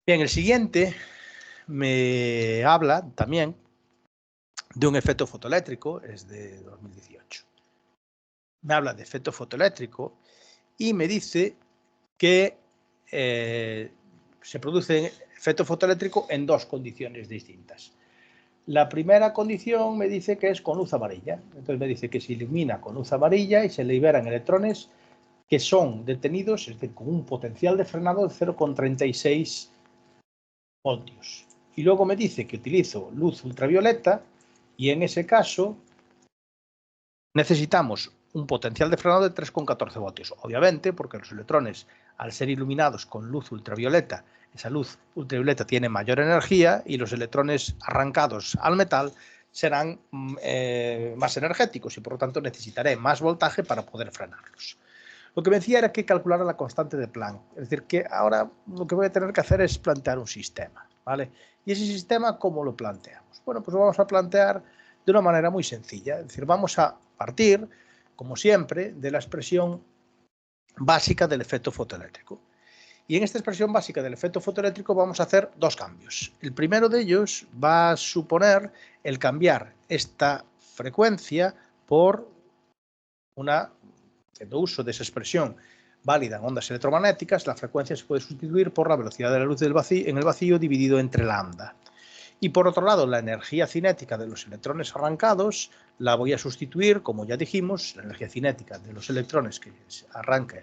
Bien, el siguiente me habla también de un efecto fotoeléctrico, es de 2018. Me habla de efecto fotoeléctrico y me dice que se produce efecto fotoeléctrico en dos condiciones distintas. La primera condición me dice que es con luz amarilla. Entonces me dice que se ilumina con luz amarilla y se liberan electrones que son detenidos, es decir, con un potencial de frenado de 0,36 voltios. Y luego me dice que utilizo luz ultravioleta y en ese caso necesitamos un potencial de frenado de 3,14 voltios. Obviamente, porque los electrones, al ser iluminados con luz ultravioleta, esa luz ultravioleta tiene mayor energía y los electrones arrancados al metal serán más energéticos y por lo tanto necesitaré más voltaje para poder frenarlos. Lo que me decía era que calculara la constante de Planck. Es decir, que ahora lo que voy a tener que hacer es plantear un sistema, ¿vale? Y ese sistema, ¿cómo lo planteamos? Bueno, pues lo vamos a plantear de una manera muy sencilla. Es decir, vamos a partir, como siempre, de la expresión básica del efecto fotoeléctrico. Y en esta expresión básica del efecto fotoeléctrico vamos a hacer dos cambios. El primero de ellos va a suponer el cambiar esta frecuencia por una, haciendo uso de esa expresión válida en ondas electromagnéticas, la frecuencia se puede sustituir por la velocidad de la luz del vacío, en el vacío dividido entre lambda. Y por otro lado, la energía cinética de los electrones arrancados la voy a sustituir, como ya dijimos, la energía cinética de los electrones que arranca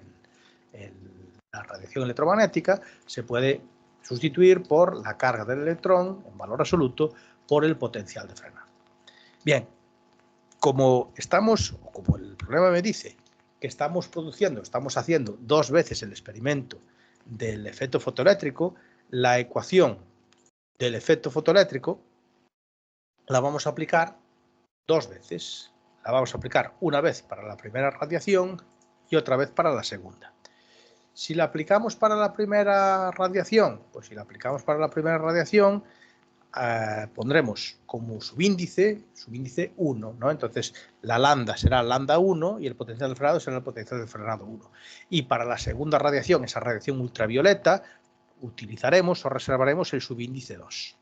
la radiación electromagnética se puede sustituir por la carga del electrón en valor absoluto por el potencial de frenado. Bien, como el problema me dice que estamos haciendo dos veces el experimento del efecto fotoeléctrico, la ecuación del efecto fotoeléctrico la vamos a aplicar dos veces. La vamos a aplicar una vez para la primera radiación y otra vez para la segunda. Si la aplicamos para la primera radiación, pondremos como subíndice 1, ¿no? Entonces la lambda será lambda 1 y el potencial de frenado será el potencial de frenado 1. Y para la segunda radiación, esa radiación ultravioleta, utilizaremos o reservaremos el subíndice 2.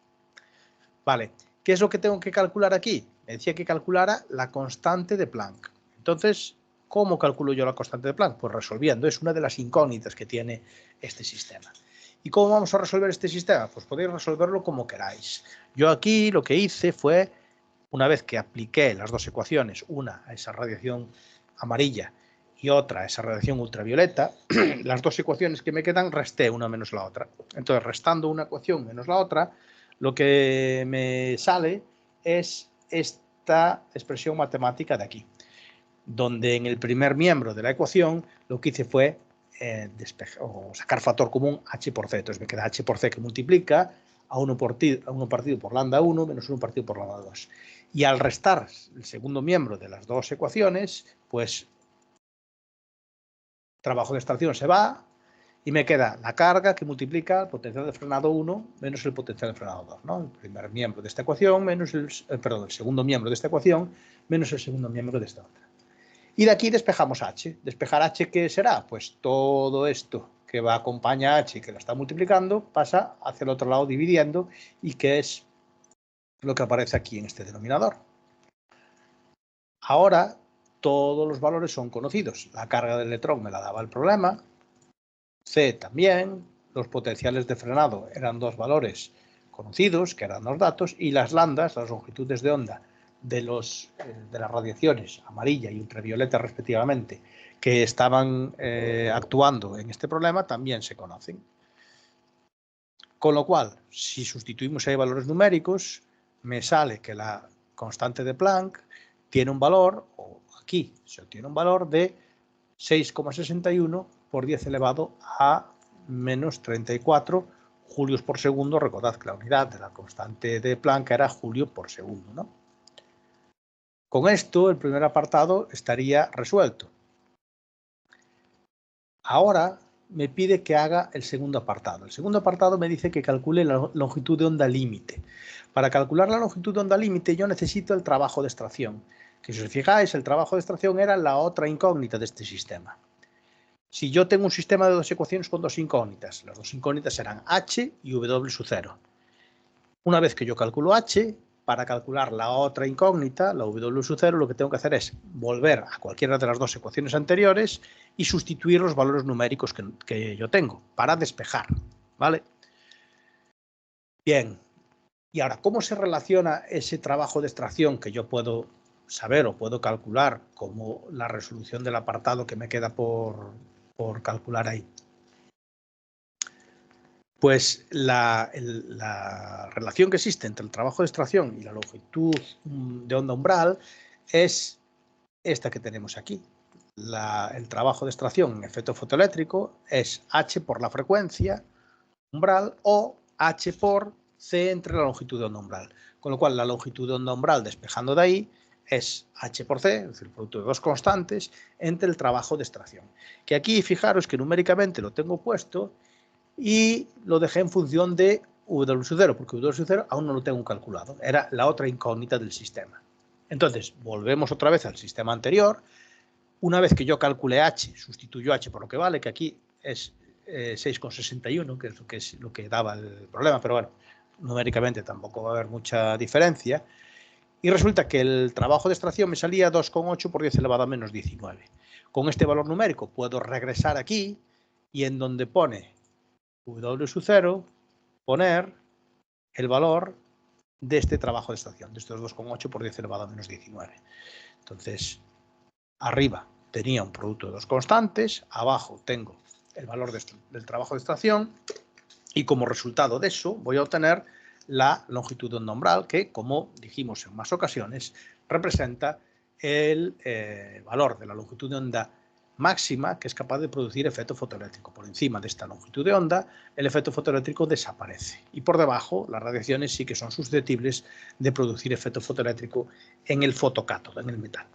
Vale, ¿qué es lo que tengo que calcular aquí? Me decía que calculara la constante de Planck. Entonces, ¿cómo calculo yo la constante de Planck? Pues resolviendo, es una de las incógnitas que tiene este sistema. ¿Y cómo vamos a resolver este sistema? Pues podéis resolverlo como queráis. Yo aquí lo que hice fue, una vez que apliqué las dos ecuaciones, una a esa radiación amarilla y otra a esa radiación ultravioleta, las dos ecuaciones que me quedan resté una menos la otra. Entonces, restando una ecuación menos la otra, lo que me sale es esta expresión matemática de aquí, donde en el primer miembro de la ecuación lo que hice fue sacar factor común h por c. Entonces me queda h por c que multiplica a 1 partido por lambda 1 menos 1 partido por lambda 2. Y al restar el segundo miembro de las dos ecuaciones, pues trabajo de extracción se va y me queda la carga que multiplica el potencial de frenado 1 menos el potencial de frenado 2, ¿no? El primer miembro de esta ecuación menos el segundo miembro de esta ecuación menos el segundo miembro de esta otra. Y de aquí despejamos h. ¿Despejar h qué será? Pues todo esto que va a acompañar a h y que la está multiplicando pasa hacia el otro lado dividiendo y que es lo que aparece aquí en este denominador. Ahora todos los valores son conocidos. La carga del electrón me la daba el problema, C también, los potenciales de frenado eran dos valores conocidos, que eran los datos, y las lambdas, las longitudes de onda de las radiaciones amarilla y ultravioleta respectivamente, que estaban actuando en este problema, también se conocen. Con lo cual, si sustituimos ahí valores numéricos, me sale que la constante de Planck tiene un valor, o aquí se obtiene un valor de 6,61 por 10 elevado a menos 34 julios por segundo. Recordad que la unidad de la constante de Planck era julio por segundo, ¿no? Con esto, el primer apartado estaría resuelto. Ahora me pide que haga el segundo apartado. El segundo apartado me dice que calcule la longitud de onda límite. Para calcular la longitud de onda límite yo necesito el trabajo de extracción. Que si os fijáis, el trabajo de extracción era la otra incógnita de este sistema. Si yo tengo un sistema de dos ecuaciones con dos incógnitas, las dos incógnitas serán h y w sub 0. Una vez que yo calculo h, para calcular la otra incógnita, la w sub 0, lo que tengo que hacer es volver a cualquiera de las dos ecuaciones anteriores y sustituir los valores numéricos que yo tengo para despejar, ¿vale? Bien, y ahora, ¿cómo se relaciona ese trabajo de extracción que yo puedo saber o puedo calcular como la resolución del apartado que me queda por calcular ahí? Pues la relación que existe entre el trabajo de extracción y la longitud de onda umbral es esta que tenemos aquí. El trabajo de extracción en efecto fotoeléctrico es h por la frecuencia umbral o h por c entre la longitud de onda umbral. Con lo cual, la longitud de onda umbral despejando de ahí es h por c, es decir, el producto de dos constantes, entre el trabajo de extracción. Que aquí, fijaros que numéricamente lo tengo puesto y lo dejé en función de W sub 0, porque W sub 0 aún no lo tengo calculado. Era la otra incógnita del sistema. Entonces, volvemos otra vez al sistema anterior. Una vez que yo calcule h, sustituyo h por lo que vale, que aquí es 6,61, que es lo que daba el problema, pero bueno, numéricamente tampoco va a haber mucha diferencia. Y resulta que el trabajo de extracción me salía 2,8 por 10 elevado a menos 19. Con este valor numérico puedo regresar aquí y en donde pone W sub 0, poner el valor de este trabajo de extracción, de estos 2,8 por 10 elevado a menos 19. Entonces, arriba tenía un producto de dos constantes, abajo tengo el valor del trabajo de extracción y como resultado de eso voy a obtener la longitud de onda umbral que, como dijimos en más ocasiones, representa el valor de la longitud de onda máxima que es capaz de producir efecto fotoeléctrico. Por encima de esta longitud de onda, el efecto fotoeléctrico desaparece. Y por debajo, las radiaciones sí que son susceptibles de producir efecto fotoeléctrico en el fotocátodo, en el metal.